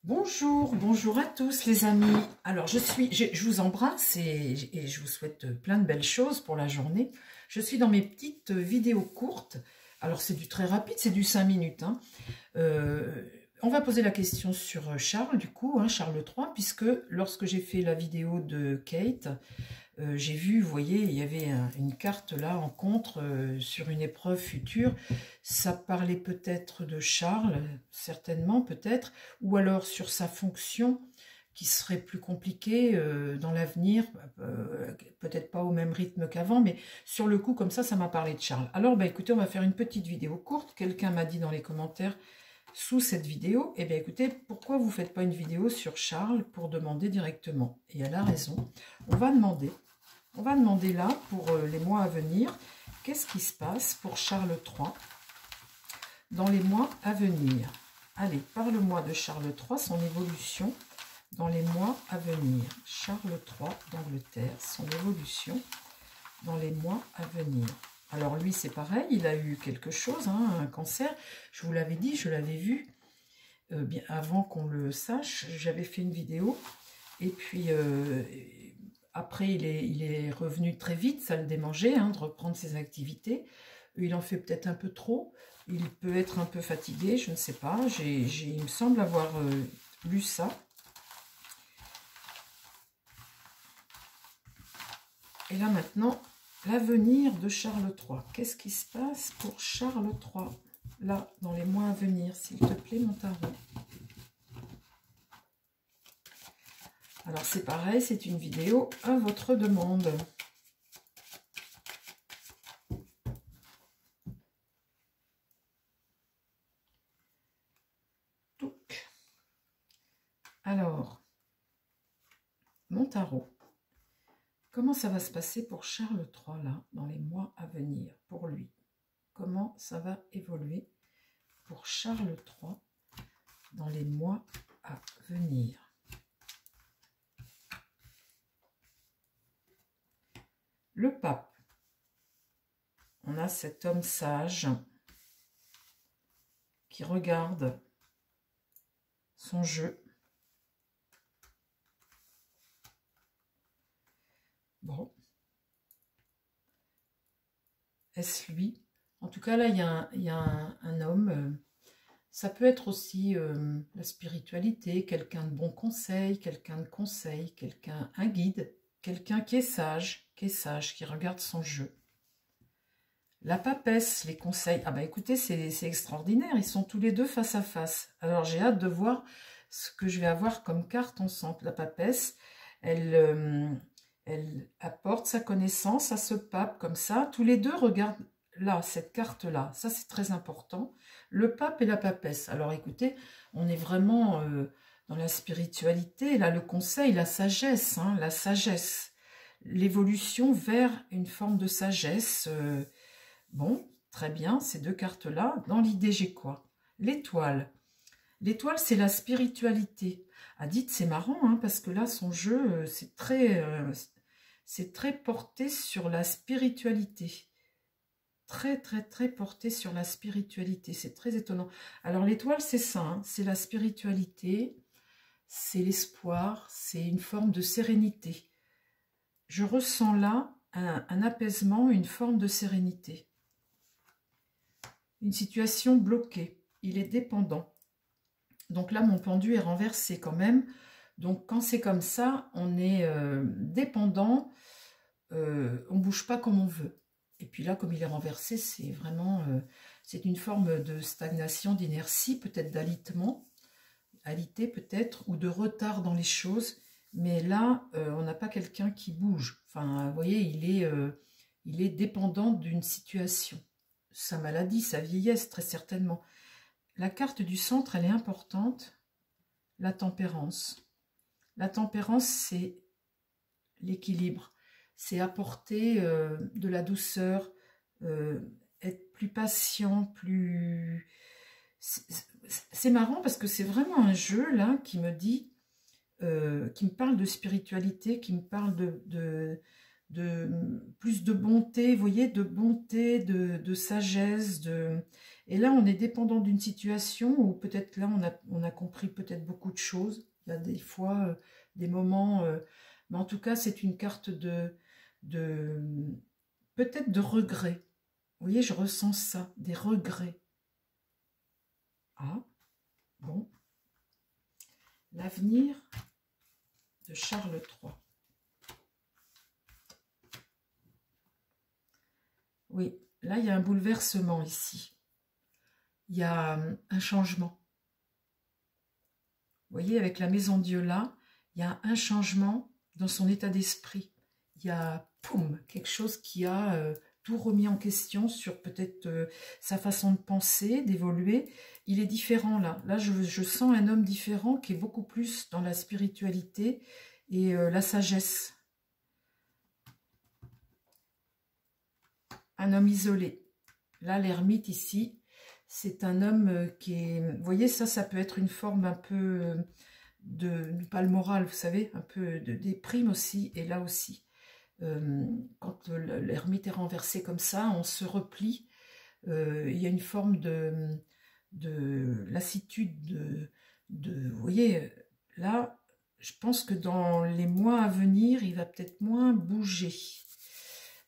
Bonjour, bonjour à tous les amis. Alors je vous embrasse et je vous souhaite plein de belles choses pour la journée. Je suis dans mes petites vidéos courtes. Alors c'est du très rapide, c'est du 5 minutes. Hein. On va poser la question sur Charles du coup, hein, Charles III, puisque lorsque j'ai fait la vidéo de Kate, j'ai vu, vous voyez, il y avait une carte là en contre sur une épreuve future. Ça parlait peut-être de Charles, certainement peut-être, ou alors sur sa fonction qui serait plus compliquée dans l'avenir, peut-être pas au même rythme qu'avant, mais sur le coup, comme ça m'a parlé de Charles. Alors, bah, écoutez, on va faire une petite vidéo courte. Quelqu'un m'a dit dans les commentaires sous cette vidéo, eh bien écoutez, pourquoi vous ne faites pas une vidéo sur Charles pour demander directement? Et elle a raison. On va demander là, pour les mois à venir, qu'est-ce qui se passe pour Charles III dans les mois à venir. Allez, parle-moi de Charles III, son évolution dans les mois à venir. Charles III d'Angleterre, son évolution dans les mois à venir. Alors lui, c'est pareil, il a eu quelque chose, hein, un cancer. Je vous l'avais dit, je l'avais vu bien avant qu'on le sache. J'avais fait une vidéo et puis après, il est revenu très vite, ça le démangeait, hein, de reprendre ses activités. Il en fait peut-être un peu trop, il peut être un peu fatigué, je ne sais pas. Il me semble avoir lu ça. Et là maintenant, l'avenir de Charles III. Qu'est-ce qui se passe pour Charles III, là, dans les mois à venir, s'il te plaît, mon tarot? Alors c'est pareil, c'est une vidéo à votre demande. Donc, alors, mon tarot, comment ça va se passer pour Charles III, là, dans les mois à venir, pour lui? Comment ça va évoluer pour Charles III dans les mois à venir? Le pape. On a cet homme sage qui regarde son jeu. Bon. Est-ce lui? En tout cas, là, il y a un homme. Ça peut être aussi la spiritualité, quelqu'un de bon conseil, quelqu'un de conseil, un guide, quelqu'un qui est sage, qui regarde son jeu. La papesse, les conseils. Ah bah écoutez, c'est extraordinaire, ils sont tous les deux face à face. Alors j'ai hâte de voir ce que je vais avoir comme carte ensemble. La papesse, elle apporte sa connaissance à ce pape comme ça. Tous les deux regardent là, cette carte-là. Ça, c'est très important. Le pape et la papesse. Alors écoutez, on est vraiment dans la spiritualité. Là, le conseil, la sagesse, hein, la sagesse. L'évolution vers une forme de sagesse. Bon, très bien, ces deux cartes-là. Dans l'idée, j'ai quoi? L'étoile. L'étoile, c'est la spiritualité. Ah, dites, c'est marrant, hein, parce que là, son jeu, c'est très porté sur la spiritualité. Très, très, très porté sur la spiritualité. C'est très étonnant. Alors, l'étoile, c'est ça, hein, c'est la spiritualité, c'est l'espoir, c'est une forme de sérénité. Je ressens là un apaisement, une forme de sérénité. Une situation bloquée. Il est dépendant. Donc là, mon pendu est renversé quand même. Donc quand c'est comme ça, on est dépendant, on ne bouge pas comme on veut. Et puis là, comme il est renversé, c'est vraiment, c'est une forme de stagnation, d'inertie, peut-être d'alitement, alité peut-être, ou de retard dans les choses. Mais là, on n'a pas quelqu'un qui bouge. Enfin, vous voyez, il est dépendant d'une situation. Sa maladie, sa vieillesse, très certainement. La carte du centre, elle est importante. La tempérance. La tempérance, c'est l'équilibre. C'est apporter de la douceur, être plus patient, plus... C'est marrant parce que c'est vraiment un jeu, là, qui me dit, qui me parle de spiritualité, qui me parle de plus de bonté, vous voyez, de bonté, de sagesse, Et là, on est dépendant d'une situation où peut-être là, on a compris peut-être beaucoup de choses. Il y a des fois, des moments... mais en tout cas, c'est une carte de peut-être de regret. Vous voyez, je ressens ça, des regrets. Ah, bon. L'avenir de Charles III. Oui, là, il y a un bouleversement ici. Il y a un changement. Vous voyez, avec la maison Dieu là, il y a un changement dans son état d'esprit. Il y a, poum, quelque chose qui a tout remis en question sur peut-être sa façon de penser, d'évoluer. Il est différent là. Là, je sens un homme différent qui est beaucoup plus dans la spiritualité et la sagesse. Un homme isolé. Là, l'ermite ici, c'est un homme qui est... Vous voyez, ça peut être une forme un peu pas le moral, vous savez, un peu de déprime aussi, et là aussi. Quand l'ermite est renversé comme ça, on se replie. Il y a une forme de lassitude, vous voyez, là, je pense que dans les mois à venir, il va peut-être moins bouger.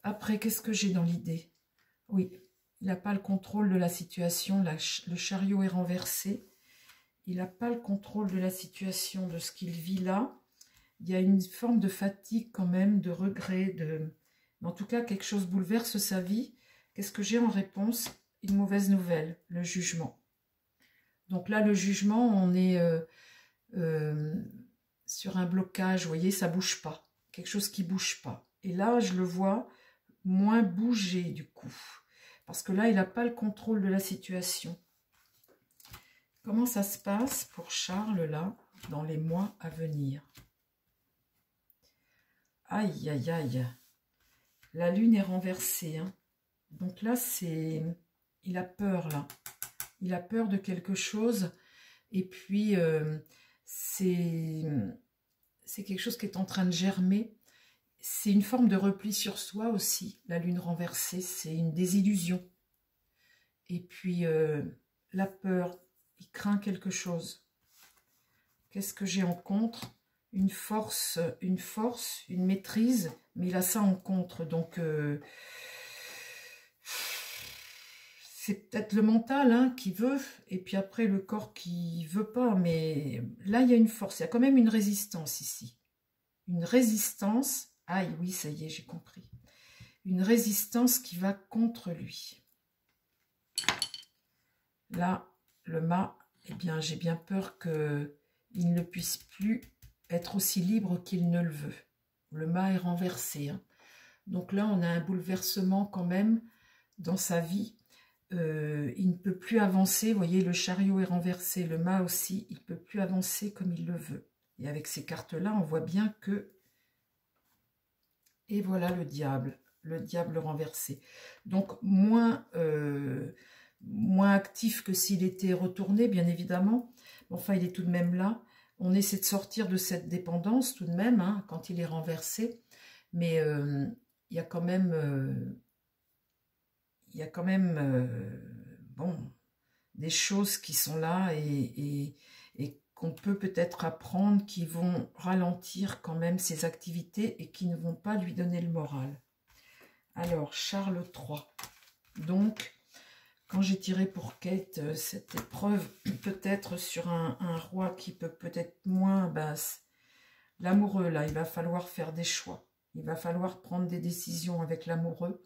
Après, qu'est-ce que j'ai dans l'idée? Oui, il n'a pas le contrôle de la situation, le chariot est renversé. Il n'a pas le contrôle de la situation, de ce qu'il vit là. Il y a une forme de fatigue quand même, de regret, en tout cas, quelque chose bouleverse sa vie. Qu'est-ce que j'ai en réponse? Une mauvaise nouvelle, le jugement. Donc là, le jugement, on est sur un blocage, vous voyez, ça ne bouge pas. Quelque chose qui ne bouge pas. Et là, je le vois moins bouger du coup. Parce que là, il n'a pas le contrôle de la situation. Comment ça se passe pour Charles, là, dans les mois à venir? Aïe, aïe, aïe. La lune est renversée. Hein. Donc là, c'est... Il a peur, là. Il a peur de quelque chose. Et puis, c'est quelque chose qui est en train de germer. C'est une forme de repli sur soi aussi, la lune renversée. C'est une désillusion. Et puis, la peur, il craint quelque chose. Qu'est-ce que j'ai en contre? Une force, une maîtrise, mais il a ça en contre. Donc, c'est peut-être le mental hein, qui veut, et puis après le corps qui veut pas. Mais là, il y a une force, il y a quand même une résistance ici. Une résistance... Aïe, oui, ça y est, j'ai compris. Une résistance qui va contre lui. Là, le mât, eh bien, j'ai bien peur qu'il ne puisse plus être aussi libre qu'il ne le veut. Le mât est renversé. Hein. Donc là, on a un bouleversement quand même dans sa vie. Il ne peut plus avancer. Vous voyez, le chariot est renversé, le mât aussi. Il ne peut plus avancer comme il le veut. Et avec ces cartes-là, on voit bien que... Et voilà le diable renversé. Donc, moins actif que s'il était retourné, bien évidemment. Enfin, il est tout de même là. On essaie de sortir de cette dépendance tout de même, hein, quand il est renversé. Mais il y a quand même... bon, des choses qui sont là et qu'on peut peut-être apprendre, qui vont ralentir quand même ses activités et qui ne vont pas lui donner le moral. Alors, Charles III. Donc, quand j'ai tiré pour Kate cette épreuve, peut-être sur un roi qui peut peut-être moins basse, l'amoureux, là, il va falloir faire des choix. Il va falloir prendre des décisions avec l'amoureux.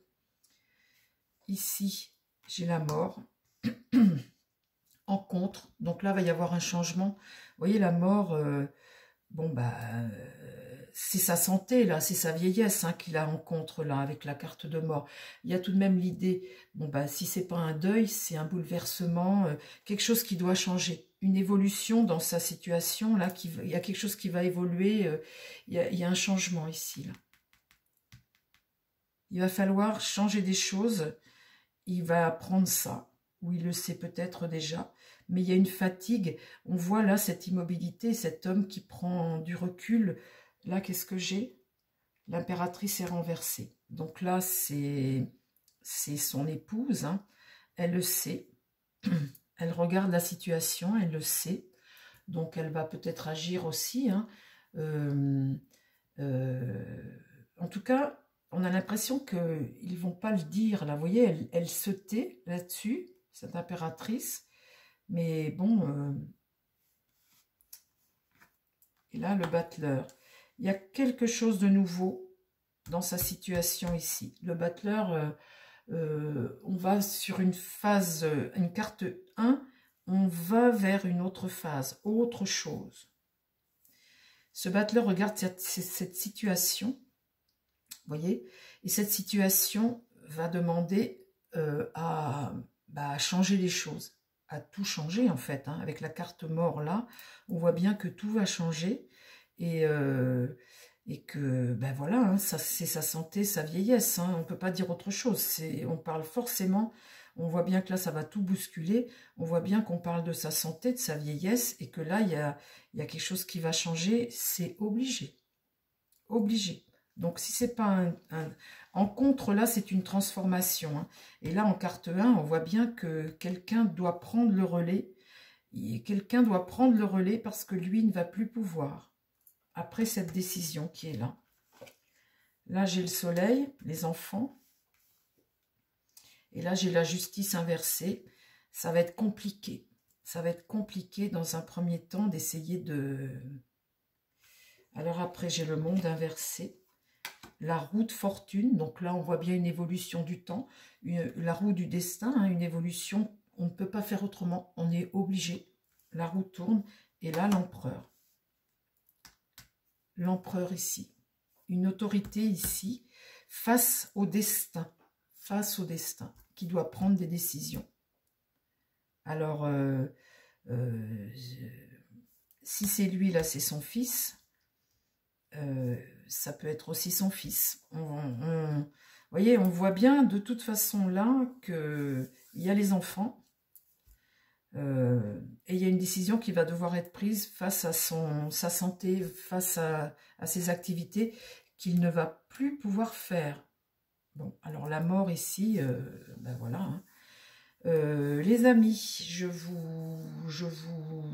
Ici, j'ai la mort. En contre, donc là, il va y avoir un changement. Vous voyez, la mort, bon, bah, c'est sa santé, là, c'est sa vieillesse hein, qu'il a en contre, là, avec la carte de mort. Il y a tout de même l'idée, bon, bah, si c'est pas un deuil, c'est un bouleversement, quelque chose qui doit changer, une évolution dans sa situation, là, il y a quelque chose qui va évoluer, il y a un changement ici, là. Il va falloir changer des choses, il va apprendre ça, ou il le sait peut-être déjà, mais il y a une fatigue. On voit là cette immobilité, cet homme qui prend du recul. Là, qu'est-ce que j'ai? L'impératrice est renversée. Donc là, c'est son épouse, hein. Elle le sait. Elle regarde la situation, elle le sait. Donc, elle va peut-être agir aussi. Hein. En tout cas, on a l'impression qu'ils ne vont pas le dire. Là, vous voyez, elle se tait là-dessus, cette impératrice. Mais bon... et là, le battleur. Il y a quelque chose de nouveau dans sa situation ici. Le battleur, on va sur une phase, une carte 1, on va vers une autre phase, autre chose. Ce battleur regarde cette situation, vous voyez, et cette situation va demander à changer les choses, à tout changer en fait. Hein. Avec la carte mort là, on voit bien que tout va changer et que, ben voilà, hein, c'est sa santé, sa vieillesse, hein, on ne peut pas dire autre chose. On parle forcément, on voit bien que là, ça va tout bousculer, on voit bien qu'on parle de sa santé, de sa vieillesse, et que là, il y a quelque chose qui va changer, c'est obligé. Obligé. Donc, si c'est pas en contre, là, c'est une transformation. Hein. Et là, en carte 1, on voit bien que quelqu'un doit prendre le relais. Quelqu'un doit prendre le relais parce que lui ne va plus pouvoir. Après cette décision qui est là. Là, j'ai le soleil, les enfants. Et là, j'ai la justice inversée. Ça va être compliqué. Ça va être compliqué dans un premier temps d'essayer de... Alors après, j'ai le monde inversé. La roue de fortune. Donc là, on voit bien une évolution du temps. La roue du destin, hein, une évolution. On ne peut pas faire autrement. On est obligé. La roue tourne. Et là, l'empereur. L'empereur ici. Une autorité ici face au destin. Face au destin. Qui doit prendre des décisions. Alors, si c'est lui, là, c'est son fils. Ça peut être aussi son fils. Vous voyez, on voit bien de toute façon là qu'il y a les enfants. Et il y a une décision qui va devoir être prise face à sa santé, face à ses activités qu'il ne va plus pouvoir faire. Bon, alors la mort ici, ben voilà. Hein. Les amis,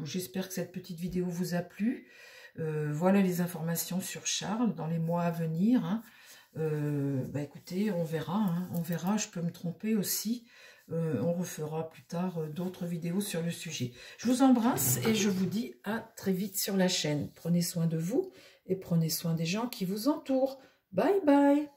j'espère que cette petite vidéo vous a plu. Voilà les informations sur Charles dans les mois à venir. Hein. Bah écoutez, on verra. Hein, on verra, je peux me tromper aussi. On refera plus tard d'autres vidéos sur le sujet. Je vous embrasse et je vous dis à très vite sur la chaîne. Prenez soin de vous et prenez soin des gens qui vous entourent. Bye bye.